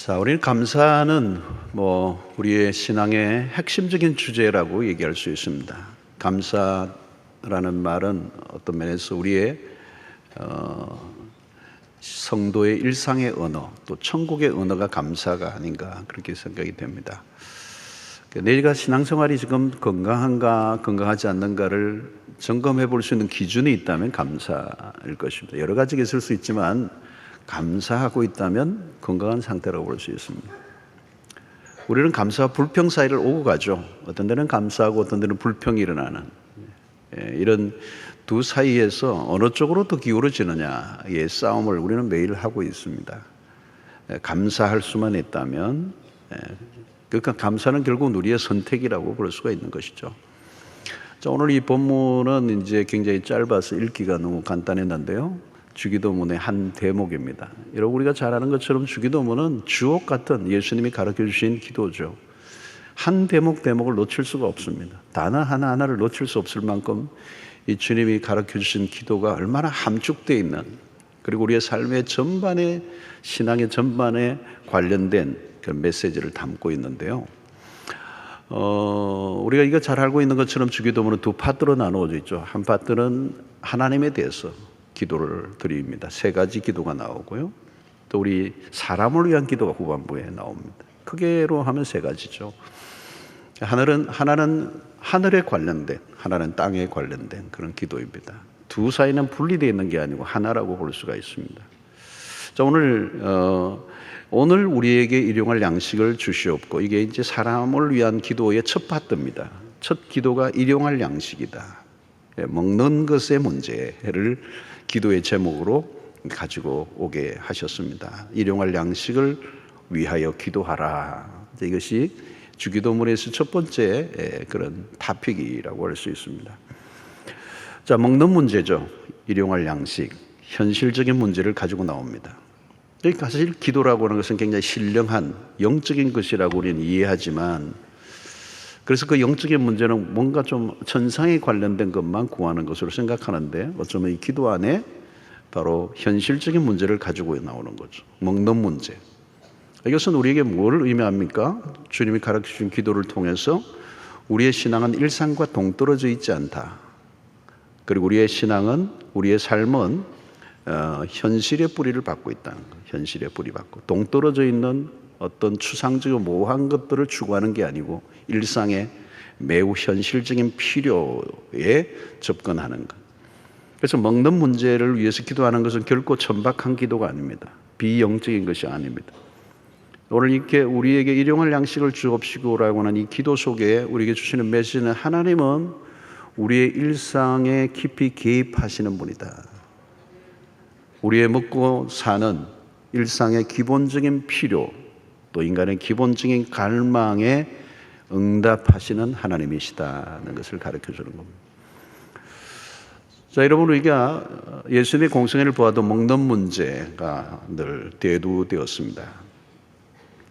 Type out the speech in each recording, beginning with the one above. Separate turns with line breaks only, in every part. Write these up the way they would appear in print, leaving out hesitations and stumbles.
자, 우리는 감사는 우리의 신앙의 핵심적인 주제라고 얘기할 수 있습니다. 감사라는 말은 어떤 면에서 우리의 성도의 일상의 언어, 또 천국의 언어가 감사가 아닌가 그렇게 생각이 됩니다. 내가 신앙생활이 지금 건강한가 건강하지 않는가를 점검해 볼 수 있는 기준이 있다면 감사일 것입니다. 여러 가지가 있을 수 있지만 감사하고 있다면 건강한 상태라고 볼 수 있습니다. 우리는 감사와 불평 사이를 오고 가죠. 어떤 데는 감사하고 어떤 데는 불평이 일어나는 이런 두 사이에서 어느 쪽으로 더 기울어지느냐의 싸움을 우리는 매일 하고 있습니다. 감사할 수만 있다면, 그러니까 감사는 결국 우리의 선택이라고 볼 수가 있는 것이죠. 자, 오늘 이 본문은 이제 굉장히 짧아서 읽기가 너무 간단했는데요. 주기도문의 한 대목입니다. 여러분, 우리가 잘 아는 것처럼 주기도문은 주옥 같은 예수님이 가르쳐 주신 기도죠. 한 대목을 놓칠 수가 없습니다. 단어 하나하나를 놓칠 수 없을 만큼 이 주님이 가르쳐 주신 기도가 얼마나 함축되어 있는, 그리고 우리의 삶의 전반에, 신앙의 전반에 관련된 그런 메시지를 담고 있는데요. 우리가 이거 잘 알고 있는 것처럼 주기도문은 두 파트로 나누어져 있죠. 한 파트는 하나님에 대해서 기도를 드립니다. 세 가지 기도가 나오고요. 또 우리 사람을 위한 기도가 후반부에 나옵니다. 크게로 하면 세 가지죠. 하나는 하늘에 관련된, 하나는 땅에 관련된 그런 기도입니다. 두 사이는 분리되어 있는 게 아니고 하나라고 볼 수가 있습니다. 자, 오늘 우리에게 일용할 양식을 주시옵고, 이게 이제 사람을 위한 기도의 첫 파트입니다. 첫 기도가 일용할 양식이다. 먹는 것의 문제를 기도의 제목으로 가지고 오게 하셨습니다. 일용할 양식을 위하여 기도하라. 이것이 주기도문에서 첫 번째 그런 토픽이라고 할 수 있습니다. 자, 먹는 문제죠. 일용할 양식, 현실적인 문제를 가지고 나옵니다. 그러니까 사실 기도라고 하는 것은 굉장히 신령한 영적인 것이라고 우리는 이해하지만, 그래서 그 영적인 문제는 뭔가 좀 천상에 관련된 것만 구하는 것으로 생각하는데, 어쩌면 이 기도 안에 바로 현실적인 문제를 가지고 나오는 거죠. 먹는 문제. 이것은 우리에게 뭘 의미합니까? 주님이 가르쳐준 기도를 통해서 우리의 신앙은 일상과 동떨어져 있지 않다. 그리고 우리의 신앙은, 우리의 삶은 현실의 뿌리를 받고 있다는 것. 현실의 뿌리 받고 동떨어져 있는 어떤 추상적이고 모호한 것들을 추구하는 게 아니고 일상의 매우 현실적인 필요에 접근하는 것. 그래서 먹는 문제를 위해서 기도하는 것은 결코 천박한 기도가 아닙니다. 비영적인 것이 아닙니다. 오늘 이렇게 우리에게 일용할 양식을 주옵시고라고 하는 이 기도 속에 우리에게 주시는 메시지는, 하나님은 우리의 일상에 깊이 개입하시는 분이다. 우리의 먹고 사는 일상의 기본적인 필요, 또 인간의 기본적인 갈망에 응답하시는 하나님이시다는 것을 가르쳐 주는 겁니다. 자, 여러분, 우리가 예수님의 공생애를 보아도 먹는 문제가 늘 대두되었습니다.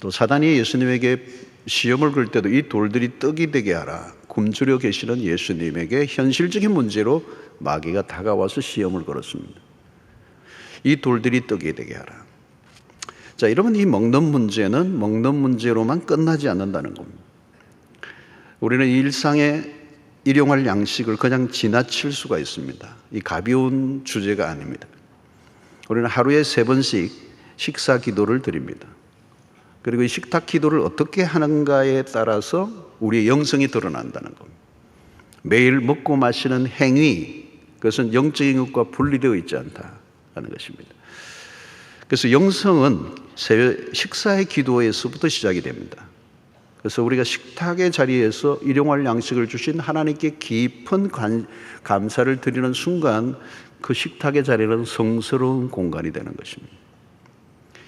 또 사단이 예수님에게 시험을 걸 때도 이 돌들이 떡이 되게 하라, 굶주려 계시는 예수님에게 현실적인 문제로 마귀가 다가와서 시험을 걸었습니다. 이 돌들이 떡이 되게 하라. 자, 여러분, 이 먹는 문제는 먹는 문제로만 끝나지 않는다는 겁니다. 우리는 일상의 일용할 양식을 그냥 지나칠 수가 있습니다. 이 가벼운 주제가 아닙니다. 우리는 하루에 3번씩 식사 기도를 드립니다. 그리고 이 식탁 기도를 어떻게 하는가에 따라서 우리의 영성이 드러난다는 겁니다. 매일 먹고 마시는 행위, 그것은 영적인 것과 분리되어 있지 않다는 것입니다. 그래서 영성은 식사의 기도에서부터 시작이 됩니다. 그래서 우리가 식탁의 자리에서 일용할 양식을 주신 하나님께 깊은 감사를 드리는 순간, 그 식탁의 자리는 성스러운 공간이 되는 것입니다.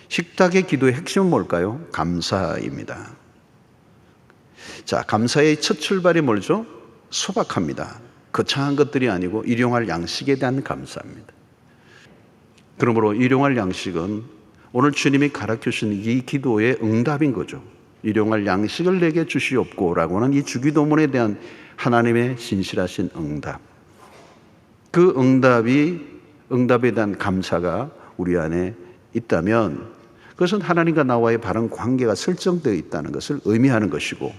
식탁의 기도의 핵심은 뭘까요? 감사입니다. 자, 감사의 첫 출발이 뭘죠? 소박합니다. 거창한 것들이 아니고 일용할 양식에 대한 감사입니다. 그러므로 일용할 양식은 오늘 주님이 가르쳐 주신 이 기도의 응답인 거죠. 일용할 양식을 내게 주시옵고 라고 하는 이 주기도문에 대한 하나님의 진실하신 응답. 그 응답에 대한 감사가 우리 안에 있다면, 그것은 하나님과 나와의 바른 관계가 설정되어 있다는 것을 의미하는 것이고,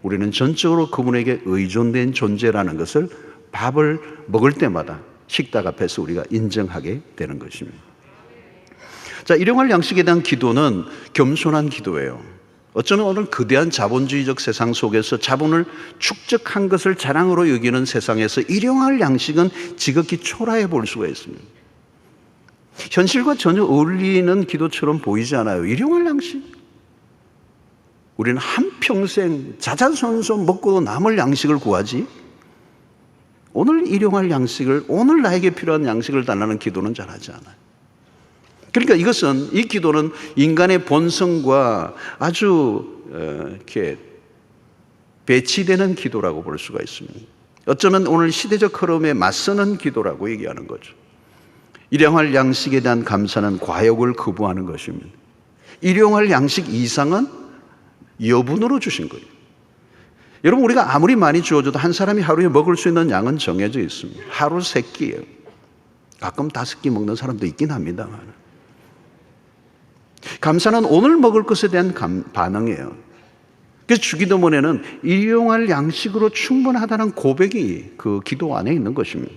우리는 전적으로 그분에게 의존된 존재라는 것을 밥을 먹을 때마다 식탁 앞에서 우리가 인정하게 되는 것입니다. 자, 일용할 양식에 대한 기도는 겸손한 기도예요. 어쩌면 오늘 거대한 자본주의적 세상 속에서 자본을 축적한 것을 자랑으로 여기는 세상에서 일용할 양식은 지극히 초라해 볼 수가 있습니다. 현실과 전혀 어울리는 기도처럼 보이지 않아요. 일용할 양식. 우리는 한평생 자자손손 먹고도 남을 양식을 구하지, 오늘 일용할 양식을, 오늘 나에게 필요한 양식을 달라는 기도는 잘하지 않아요. 그러니까 이 기도는 인간의 본성과 아주 이렇게 배치되는 기도라고 볼 수가 있습니다. 어쩌면 오늘 시대적 흐름에 맞서는 기도라고 얘기하는 거죠. 일용할 양식에 대한 감사는 과욕을 거부하는 것입니다. 일용할 양식 이상은 여분으로 주신 거예요. 여러분, 우리가 아무리 많이 주어줘도 한 사람이 하루에 먹을 수 있는 양은 정해져 있습니다. 하루 3끼예요. 가끔 5끼 먹는 사람도 있긴 합니다만, 감사는 오늘 먹을 것에 대한 반응이에요. 그래서 주기도문에는 일용할 양식으로 충분하다는 고백이 그 기도 안에 있는 것입니다.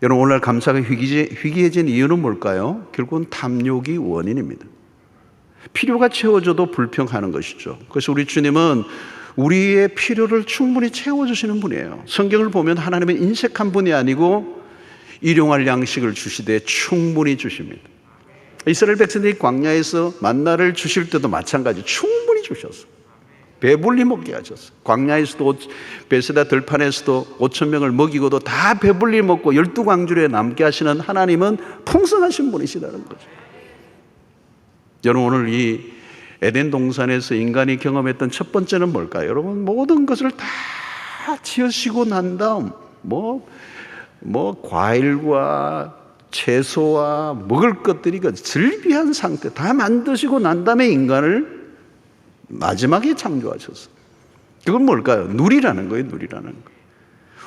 여러분, 오늘날 감사가 희귀해진 이유는 뭘까요? 결국은 탐욕이 원인입니다. 필요가 채워져도 불평하는 것이죠. 그래서 우리 주님은 우리의 필요를 충분히 채워주시는 분이에요. 성경을 보면 하나님은 인색한 분이 아니고 일용할 양식을 주시되 충분히 주십니다. 이스라엘 백성들이 광야에서 만나를 주실 때도 마찬가지 충분히 주셨어요. 배불리 먹게 하셨어요. 광야에서도 베세다 들판에서도 5천 명을 먹이고도 다 배불리 먹고 12광주리에 남게 하시는 하나님은 풍성하신 분이시라는 거죠. 여러분, 오늘 이 에덴 동산에서 인간이 경험했던 첫 번째는 뭘까요? 여러분, 모든 것을 다 지으시고 난 다음 과일과 채소와 먹을 것들이 그 즐비한 상태 다 만드시고 난 다음에 인간을 마지막에 창조하셨어요. 그건 뭘까요? 누리라는 거예요. 누리라는 거.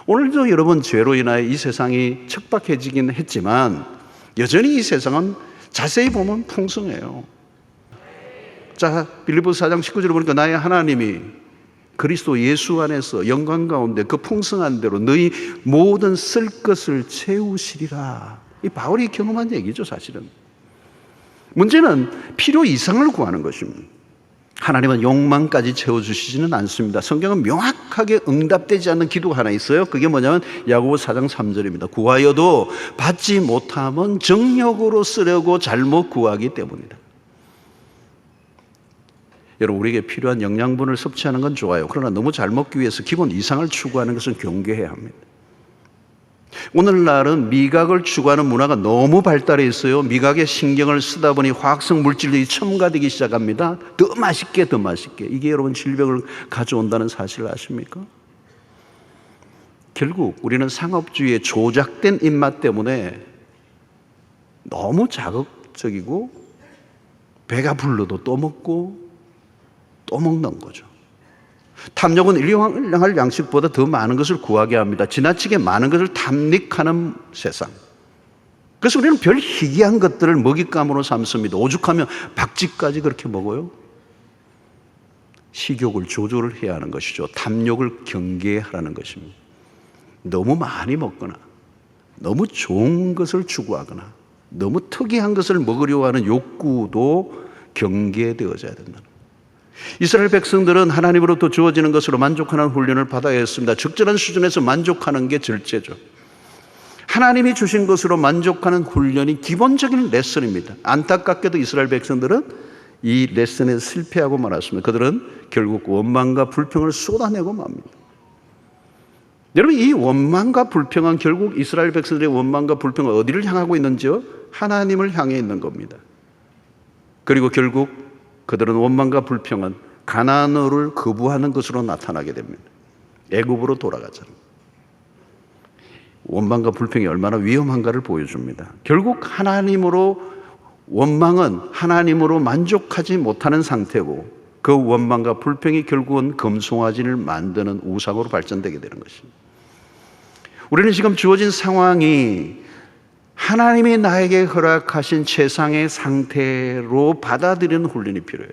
오늘도 여러분, 죄로 인하여 이 세상이 척박해지긴 했지만 여전히 이 세상은 자세히 보면 풍성해요. 자, 빌립보서 4장 19절을 보니까 나의 하나님이 그리스도 예수 안에서 영광 가운데 그 풍성한 대로 너희 모든 쓸 것을 채우시리라. 이 바울이 경험한 얘기죠, 사실은. 문제는 필요 이상을 구하는 것입니다. 하나님은 욕망까지 채워주시지는 않습니다. 성경은 명확하게 응답되지 않는 기도가 하나 있어요. 그게 뭐냐면 야고보서 4장 3절입니다. 구하여도 받지 못하면 정욕으로 쓰려고 잘못 구하기 때문이다. 여러분, 우리에게 필요한 영양분을 섭취하는 건 좋아요. 그러나 너무 잘 먹기 위해서 기본 이상을 추구하는 것은 경계해야 합니다. 오늘날은 미각을 추구하는 문화가 너무 발달해 있어요. 미각에 신경을 쓰다 보니 화학성 물질들이 첨가되기 시작합니다. 더 맛있게. 이게 여러분 질병을 가져온다는 사실을 아십니까? 결국 우리는 상업주의의 조작된 입맛 때문에 너무 자극적이고 배가 불러도 또 먹고 또 먹는 거죠. 탐욕은 일용할 양식보다 더 많은 것을 구하게 합니다. 지나치게 많은 것을 탐닉하는 세상. 그래서 우리는 별 희귀한 것들을 먹잇감으로 삼습니다. 오죽하면 박쥐까지 그렇게 먹어요. 식욕을 조절을 해야 하는 것이죠. 탐욕을 경계하라는 것입니다. 너무 많이 먹거나 너무 좋은 것을 추구하거나 너무 특이한 것을 먹으려고 하는 욕구도 경계되어져야 된다는 거예요. 이스라엘 백성들은 하나님으로부터 주어지는 것으로 만족하는 훈련을 받아야 했습니다. 적절한 수준에서 만족하는 게 절제죠. 하나님이 주신 것으로 만족하는 훈련이 기본적인 레슨입니다. 안타깝게도 이스라엘 백성들은 이 레슨에 실패하고 말았습니다. 그들은 결국 원망과 불평을 쏟아내고 맙니다. 여러분, 이 원망과 불평은 결국 이스라엘 백성들의 원망과 불평은 어디를 향하고 있는지요? 하나님을 향해 있는 겁니다. 그리고 결국 그들은 원망과 불평은 가나안어를 거부하는 것으로 나타나게 됩니다. 애굽으로 돌아가잖아요. 원망과 불평이 얼마나 위험한가를 보여줍니다. 결국 원망은 하나님으로 만족하지 못하는 상태고, 그 원망과 불평이 결국은 금송아지를 만드는 우상으로 발전되게 되는 것입니다. 우리는 지금 주어진 상황이 하나님이 나에게 허락하신 최상의 상태로 받아들이는 훈련이 필요해요.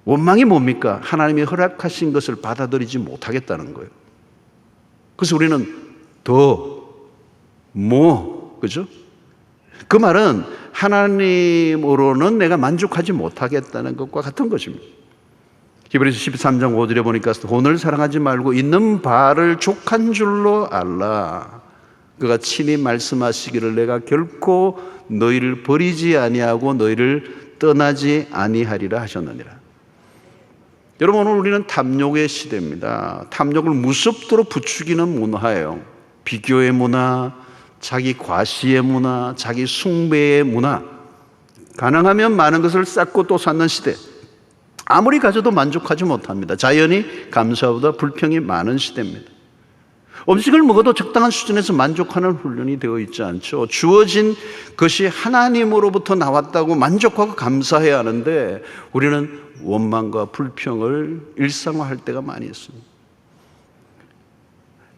원망이 뭡니까? 하나님이 허락하신 것을 받아들이지 못하겠다는 거예요. 그래서 우리는 그죠? 그 말은 하나님으로는 내가 만족하지 못하겠다는 것과 같은 것입니다. 히브리서 13장 5절에 보니까 돈을 사랑하지 말고 있는 바를 족한 줄로 알라. 그가 친히 말씀하시기를 내가 결코 너희를 버리지 아니하고 너희를 떠나지 아니하리라 하셨느니라. 여러분, 오늘 우리는 탐욕의 시대입니다. 탐욕을 무섭도록 부추기는 문화예요. 비교의 문화, 자기 과시의 문화, 자기 숭배의 문화, 가능하면 많은 것을 쌓고 또 쌓는 시대. 아무리 가져도 만족하지 못합니다. 자연이 감사보다 불평이 많은 시대입니다. 음식을 먹어도 적당한 수준에서 만족하는 훈련이 되어 있지 않죠. 주어진 것이 하나님으로부터 나왔다고 만족하고 감사해야 하는데 우리는 원망과 불평을 일상화할 때가 많이 있습니다.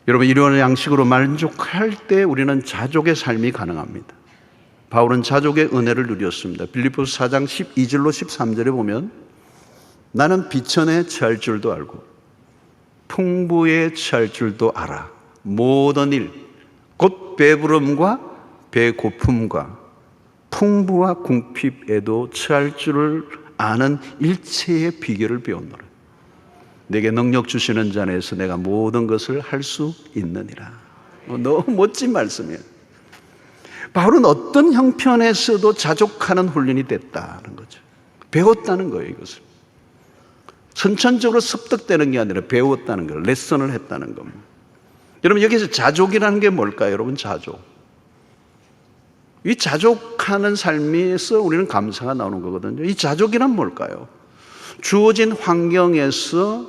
여러분, 이런 양식으로 만족할 때 우리는 자족의 삶이 가능합니다. 바울은 자족의 은혜를 누렸습니다. 빌립보서 4장 12절로 13절에 보면 나는 비천에 처할 줄도 알고 풍부에 처할 줄도 알아. 모든 일, 곧 배부름과 배고픔과 풍부와 궁핍에도 처할 줄을 아는 일체의 비결을 배웠노라. 내게 능력 주시는 자 안에서 내가 모든 것을 할 수 있느니라. 너무 멋진 말씀이에요. 바울은 어떤 형편에서도 자족하는 훈련이 됐다는 거죠. 배웠다는 거예요, 이것을. 선천적으로 습득되는 게 아니라 배웠다는 거예요. 레슨을 했다는 겁니다. 여러분, 여기서 자족이라는 게 뭘까요? 여러분, 자족. 이 자족하는 삶에서 우리는 감사가 나오는 거거든요. 이 자족이란 뭘까요? 주어진 환경에서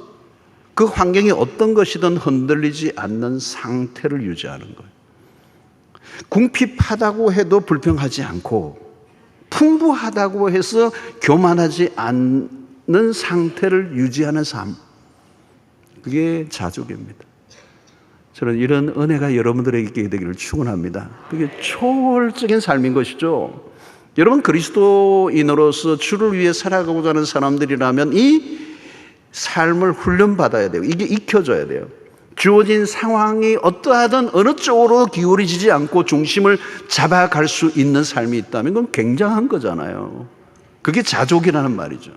그 환경이 어떤 것이든 흔들리지 않는 상태를 유지하는 거예요. 궁핍하다고 해도 불평하지 않고 풍부하다고 해서 교만하지 않는 상태를 유지하는 삶. 그게 자족입니다. 저는 이런 은혜가 여러분들에게 있게 되기를 축원합니다. 그게 초월적인 삶인 것이죠. 여러분, 그리스도인으로서 주를 위해 살아가고자 하는 사람들이라면 이 삶을 훈련받아야 돼요. 이게 익혀져야 돼요. 주어진 상황이 어떠하든 어느 쪽으로 기울어지지 않고 중심을 잡아갈 수 있는 삶이 있다면 그건 굉장한 거잖아요. 그게 자족이라는 말이죠.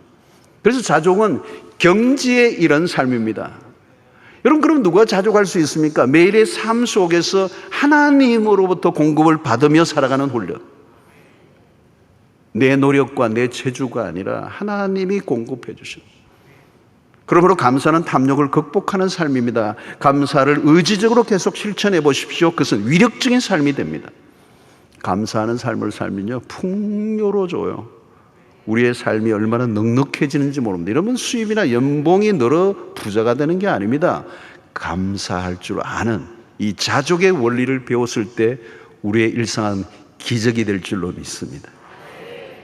그래서 자족은 경지에 이른 삶입니다. 여러분, 그럼 누가 자족할 수 있습니까? 매일의 삶 속에서 하나님으로부터 공급을 받으며 살아가는 훈련. 내 노력과 내 재주가 아니라 하나님이 공급해 주십니다. 그러므로 감사는 탐욕을 극복하는 삶입니다. 감사를 의지적으로 계속 실천해 보십시오. 그것은 위력적인 삶이 됩니다. 감사하는 삶을 살면요, 풍요로워져요. 우리의 삶이 얼마나 넉넉해지는지 모릅니다. 이러면 수입이나 연봉이 늘어 부자가 되는 게 아닙니다. 감사할 줄 아는 이 자족의 원리를 배웠을 때 우리의 일상은 기적이 될 줄로 믿습니다.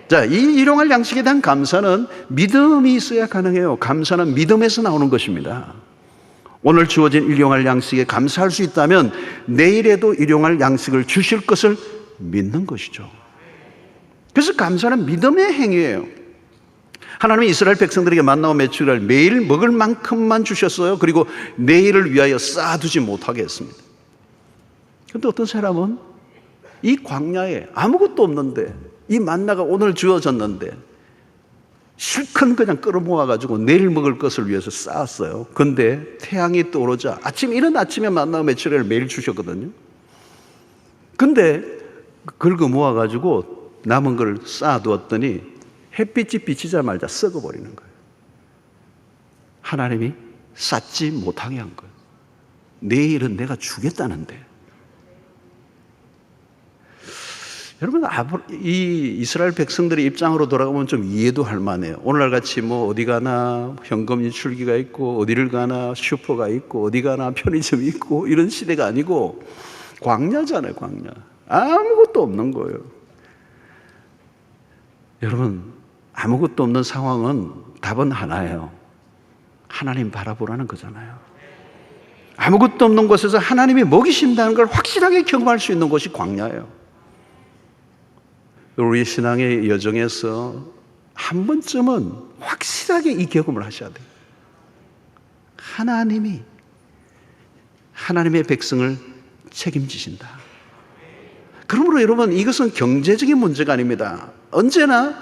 자, 이 일용할 양식에 대한 감사는 믿음이 있어야 가능해요. 감사는 믿음에서 나오는 것입니다. 오늘 주어진 일용할 양식에 감사할 수 있다면 내일에도 일용할 양식을 주실 것을 믿는 것이죠. 그래서 감사는 믿음의 행위예요. 하나님이 이스라엘 백성들에게 만나와 메추리알 매일 먹을 만큼만 주셨어요. 그리고 내일을 위하여 쌓아두지 못하게 했습니다. 그런데 어떤 사람은 이 광야에 아무것도 없는데 이 만나가 오늘 주어졌는데 실컷 그냥 끌어모아가지고 내일 먹을 것을 위해서 쌓았어요. 그런데 태양이 떠오르자 이른 아침에 만나와 메추리알을 매일 주셨거든요. 근데 긁어 모아가지고 남은 걸 쌓아두었더니 햇빛이 비치자마자 썩어버리는 거예요. 하나님이 쌓지 못하게 한 거예요. 내일은 내가 주겠다는데. 여러분, 이 이스라엘 백성들의 입장으로 돌아가면 좀 이해도 할 만해요. 오늘날 같이 뭐 어디 가나 현금 인출기가 있고 어디를 가나 슈퍼가 있고 어디 가나 편의점이 있고 이런 시대가 아니고 광야잖아요, 광야. 아무것도 없는 거예요. 여러분, 아무것도 없는 상황은 답은 하나예요. 하나님 바라보라는 거잖아요. 아무것도 없는 곳에서 하나님이 먹이신다는 걸 확실하게 경험할 수 있는 곳이 광야예요. 우리 신앙의 여정에서 한 번쯤은 확실하게 이 경험을 하셔야 돼요. 하나님의 백성을 책임지신다. 그러므로 여러분, 이것은 경제적인 문제가 아닙니다. 언제나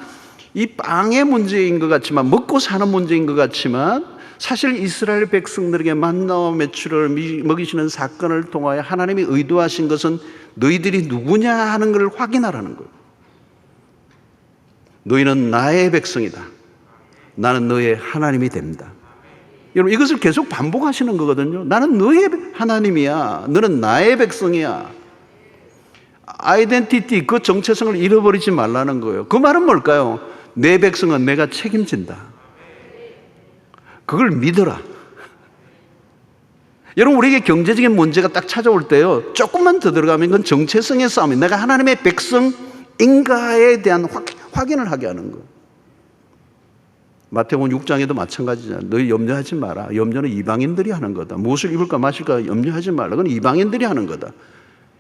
이 빵의 문제인 것 같지만, 먹고 사는 문제인 것 같지만, 사실 이스라엘 백성들에게 만나와 메추를 먹이시는 사건을 통하여 하나님이 의도하신 것은 너희들이 누구냐 하는 것을 확인하라는 거예요. 너희는 나의 백성이다. 나는 너의 하나님이 된다. 여러분, 이것을 계속 반복하시는 거거든요. 나는 너의 하나님이야. 너는 나의 백성이야. 아이덴티티, 그 정체성을 잃어버리지 말라는 거예요. 그 말은 뭘까요? 내 백성은 내가 책임진다. 그걸 믿어라. 여러분, 우리에게 경제적인 문제가 딱 찾아올 때요, 조금만 더 들어가면 이건 정체성의 싸움이에요. 내가 하나님의 백성인가에 대한 확인을 하게 하는 거예요. 마태복음 6장에도 마찬가지잖아요. 너희 염려하지 마라. 염려는 이방인들이 하는 거다. 무엇을 입을까 마실까 염려하지 말라. 그건 이방인들이 하는 거다.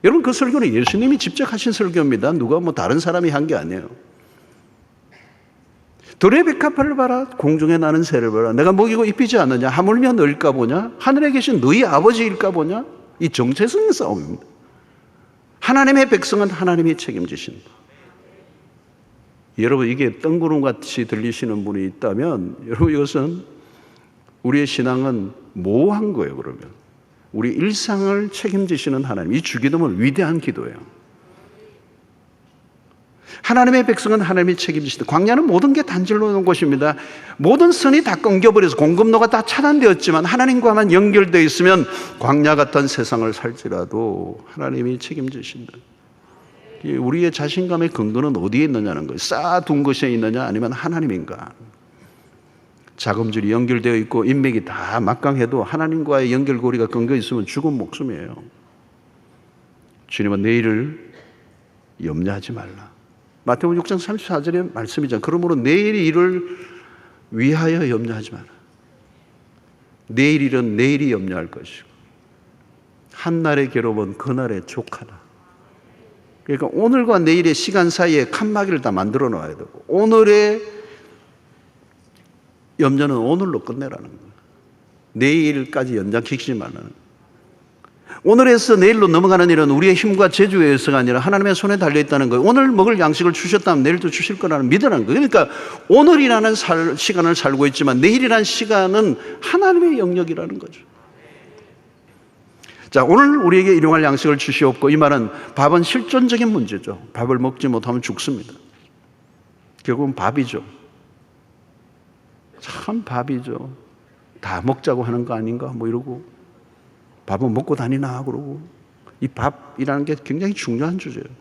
여러분, 그 설교는 예수님이 직접 하신 설교입니다. 누가 다른 사람이 한 게 아니에요. 들의 백합화를 봐라. 공중에 나는 새를 봐라. 내가 먹이고 입히지 않느냐. 하물며 너일까 보냐. 하늘에 계신 너희 아버지일까 보냐. 이 정체성의 싸움입니다. 하나님의 백성은 하나님이 책임지신다. 여러분, 이게 뜬구름같이 들리시는 분이 있다면, 여러분, 이것은 우리의 신앙은 모호한 거예요. 그러면 우리 일상을 책임지시는 하나님, 이 주기도는 위대한 기도예요. 하나님의 백성은 하나님이 책임지시다. 광야는 모든 게 단절로 오는 곳입니다. 모든 선이 다 끊겨버려서 공급로가 다 차단되었지만 하나님과만 연결되어 있으면 광야 같은 세상을 살지라도 하나님이 책임지신다. 우리의 자신감의 근거는 어디에 있느냐는 거예요. 쌓아둔 것에 있느냐, 아니면 하나님인가. 자금줄이 연결되어 있고 인맥이 다 막강해도 하나님과의 연결고리가 끊겨 있으면 죽은 목숨이에요. 주님은 내일을 염려하지 말라. 마태복음 6장 34절의 말씀이잖아요. 그러므로 내일 일을 위하여 염려하지 마라. 내일 일은 내일이 염려할 것이고 한날의 괴로움은 그날의 족하다. 그러니까 오늘과 내일의 시간 사이에 칸막이를 다 만들어 놔야 되고, 오늘의 염려는 오늘로 끝내라는 거예요. 내일까지 연장시키지 말라는 거예요. 오늘에서 내일로 넘어가는 일은 우리의 힘과 재주에 의해서가 아니라 하나님의 손에 달려있다는 거예요. 오늘 먹을 양식을 주셨다면 내일도 주실 거라는 믿으라는 거예요. 그러니까 오늘이라는 시간을 살고 있지만 내일이라는 시간은 하나님의 영역이라는 거죠. 자, 오늘 우리에게 일용할 양식을 주시옵고, 이 말은 밥은 실존적인 문제죠. 밥을 먹지 못하면 죽습니다. 결국은 밥이죠. 참 밥이죠. 다 먹자고 하는 거 아닌가 이러고, 밥은 먹고 다니나 그러고. 이 밥이라는 게 굉장히 중요한 주제예요.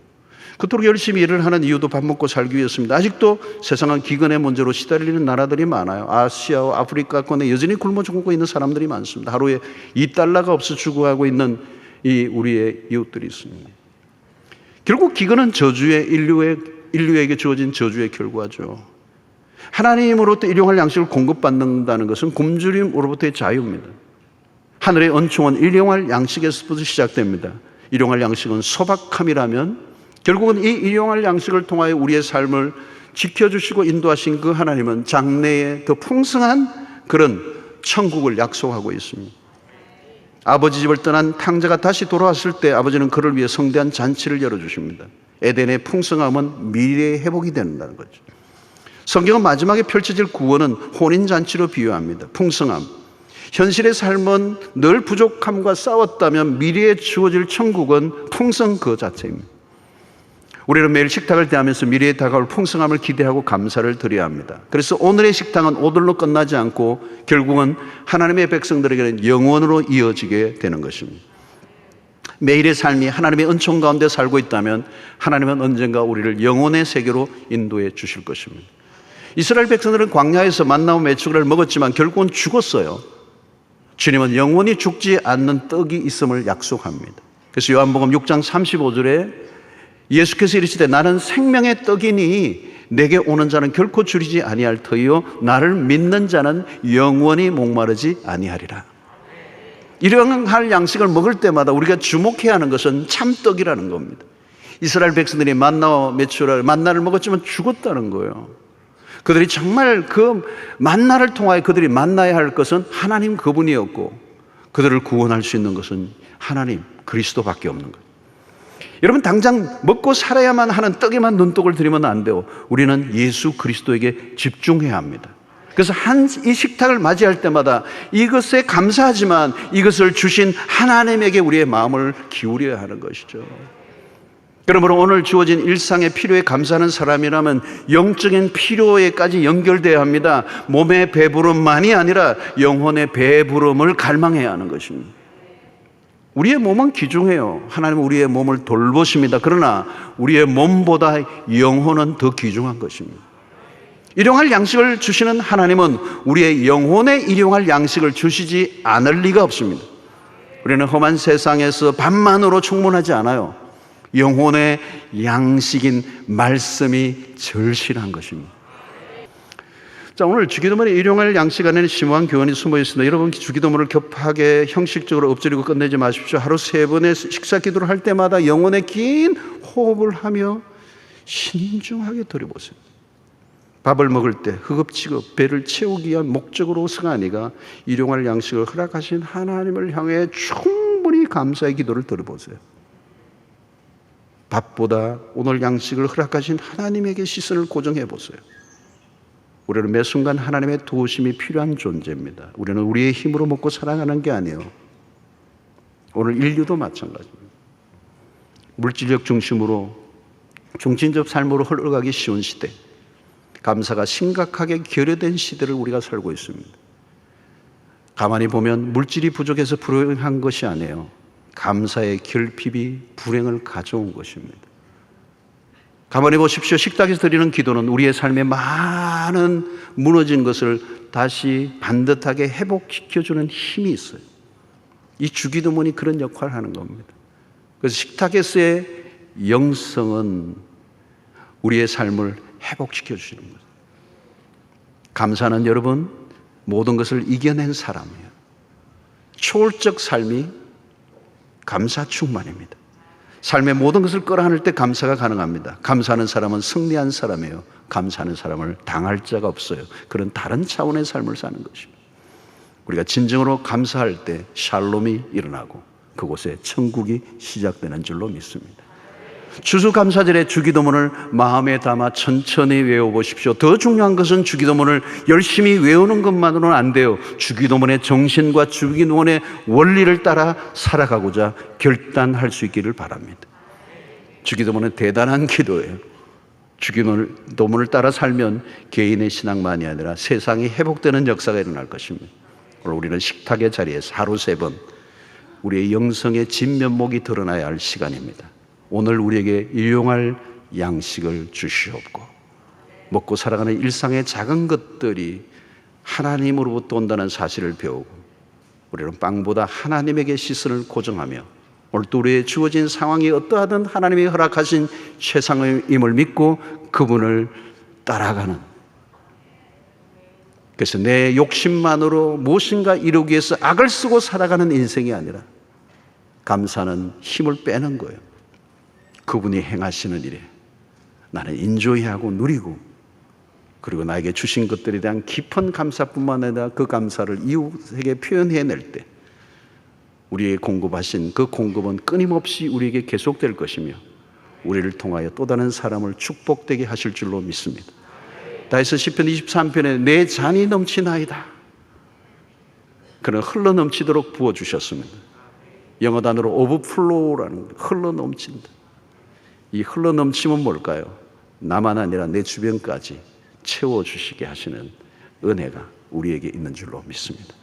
그토록 열심히 일을 하는 이유도 밥 먹고 살기 위해서입니다. 아직도 세상은 기근의 문제로 시달리는 나라들이 많아요. 아시아와 아프리카권에 여전히 굶어 죽고 있는 사람들이 많습니다. 하루에 $2가 없어 죽어가고 있는 이 우리의 이웃들이 있습니다. 결국 기근은 인류에게 주어진 저주의 결과죠. 하나님으로부터 일용할 양식을 공급받는다는 것은 굶주림으로부터의 자유입니다. 하늘의 은총은 일용할 양식에서부터 시작됩니다. 일용할 양식은 소박함이라면 결국은 이 일용할 양식을 통하여 우리의 삶을 지켜주시고 인도하신 그 하나님은 장래에 더 풍성한 그런 천국을 약속하고 있습니다. 아버지 집을 떠난 탕자가 다시 돌아왔을 때 아버지는 그를 위해 성대한 잔치를 열어주십니다. 에덴의 풍성함은 미래의 회복이 된다는 거죠. 성경은 마지막에 펼쳐질 구원은 혼인잔치로 비유합니다. 풍성함. 현실의 삶은 늘 부족함과 싸웠다면 미래에 주어질 천국은 풍성 그 자체입니다. 우리는 매일 식탁을 대하면서 미래에 다가올 풍성함을 기대하고 감사를 드려야 합니다. 그래서 오늘의 식탁은 오늘로 끝나지 않고 결국은 하나님의 백성들에게는 영원으로 이어지게 되는 것입니다. 매일의 삶이 하나님의 은총 가운데 살고 있다면 하나님은 언젠가 우리를 영혼의 세계로 인도해 주실 것입니다. 이스라엘 백성들은 광야에서 만나와 메추기를 먹었지만 결국은 죽었어요. 주님은 영원히 죽지 않는 떡이 있음을 약속합니다. 그래서 요한복음 6장 35절에 예수께서 이르시되 나는 생명의 떡이니 내게 오는 자는 결코 줄이지 아니할 터이요 나를 믿는 자는 영원히 목마르지 아니하리라. 일용할 양식을 먹을 때마다 우리가 주목해야 하는 것은 참떡이라는 겁니다. 이스라엘 백성들이 만나를 먹었지만 죽었다는 거예요. 그들이 정말 그 만나를 통하여 그들이 만나야 할 것은 하나님 그분이었고, 그들을 구원할 수 있는 것은 하나님 그리스도밖에 없는 거예요. 여러분, 당장 먹고 살아야만 하는 떡에만 눈독을 들이면 안 돼요. 우리는 예수 그리스도에게 집중해야 합니다. 그래서 이 식탁을 맞이할 때마다 이것에 감사하지만 이것을 주신 하나님에게 우리의 마음을 기울여야 하는 것이죠. 그러므로 오늘 주어진 일상의 필요에 감사하는 사람이라면 영적인 필요에까지 연결되어야 합니다. 몸의 배부름만이 아니라 영혼의 배부름을 갈망해야 하는 것입니다. 우리의 몸은 귀중해요. 하나님은 우리의 몸을 돌보십니다. 그러나 우리의 몸보다 영혼은 더 귀중한 것입니다. 일용할 양식을 주시는 하나님은 우리의 영혼에 일용할 양식을 주시지 않을 리가 없습니다. 우리는 험한 세상에서 밥만으로 충분하지 않아요. 영혼의 양식인 말씀이 절실한 것입니다. 자, 오늘 주기도문에 일용할 양식 안에는 심오한 교훈이 숨어 있습니다. 여러분, 주기도문을 급하게 형식적으로 엎드리고 끝내지 마십시오. 하루 3번의 식사 기도를 할 때마다 영혼의 긴 호흡을 하며 신중하게 들여보세요. 밥을 먹을 때 허겁지겁 배를 채우기 위한 목적으로서가 아니라 일용할 양식을 허락하신 하나님을 향해 충분히 감사의 기도를 들어보세요. 밥보다 오늘 양식을 허락하신 하나님에게 시선을 고정해 보세요. 우리는 매 순간 하나님의 도우심이 필요한 존재입니다. 우리는 우리의 힘으로 먹고 살아가는 게 아니에요. 오늘 인류도 마찬가지입니다. 물질력 중심으로 중심적 삶으로 흘러가기 쉬운 시대, 감사가 심각하게 결여된 시대를 우리가 살고 있습니다. 가만히 보면 물질이 부족해서 불행한 것이 아니에요. 감사의 결핍이 불행을 가져온 것입니다. 가만히 보십시오. 식탁에서 드리는 기도는 우리의 삶에 많은 무너진 것을 다시 반듯하게 회복시켜주는 힘이 있어요. 이 주기도문이 그런 역할을 하는 겁니다. 그래서 식탁에서의 영성은 우리의 삶을 회복시켜 주시는 거예요. 감사는 여러분, 모든 것을 이겨낸 사람이에요. 초월적 삶이 감사 충만입니다. 삶의 모든 것을 끌어안을 때 감사가 가능합니다. 감사하는 사람은 승리한 사람이에요. 감사하는 사람을 당할 자가 없어요. 그런 다른 차원의 삶을 사는 것입니다. 우리가 진정으로 감사할 때 샬롬이 일어나고 그곳에 천국이 시작되는 줄로 믿습니다. 추수감사절의 주기도문을 마음에 담아 천천히 외워보십시오. 더 중요한 것은 주기도문을 열심히 외우는 것만으로는 안 돼요. 주기도문의 정신과 주기도문의 원리를 따라 살아가고자 결단할 수 있기를 바랍니다. 주기도문은 대단한 기도예요. 주기도문을 따라 살면 개인의 신앙만이 아니라 세상이 회복되는 역사가 일어날 것입니다. 오늘 우리는 식탁의 자리에서 하루 3번 우리의 영성의 진면목이 드러나야 할 시간입니다. 오늘 우리에게 일용할 양식을 주시옵고, 먹고 살아가는 일상의 작은 것들이 하나님으로부터 온다는 사실을 배우고, 우리는 빵보다 하나님에게 시선을 고정하며 오늘 또 우리의 주어진 상황이 어떠하든 하나님이 허락하신 최상임을 믿고 그분을 따라가는, 그래서 내 욕심만으로 무엇인가 이루기 위해서 악을 쓰고 살아가는 인생이 아니라 감사는 힘을 빼는 거예요. 그분이 행하시는 일에 나는 인조이하고 누리고, 그리고 나에게 주신 것들에 대한 깊은 감사뿐만 아니라 그 감사를 이웃에게 표현해낼 때 우리에게 공급하신 그 공급은 끊임없이 우리에게 계속될 것이며 우리를 통하여 또 다른 사람을 축복되게 하실 줄로 믿습니다. 다윗은 시편 23편에 내 잔이 넘치나이다. 그는 흘러 넘치도록 부어주셨습니다. 영어 단어로 overflow라는 거예요. 흘러 넘친다. 이 흘러 넘침은 뭘까요? 나만 아니라 내 주변까지 채워주시게 하시는 은혜가 우리에게 있는 줄로 믿습니다.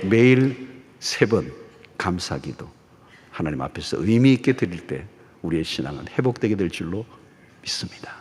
매일 3번 감사기도 하나님 앞에서 의미 있게 드릴 때 우리의 신앙은 회복되게 될 줄로 믿습니다.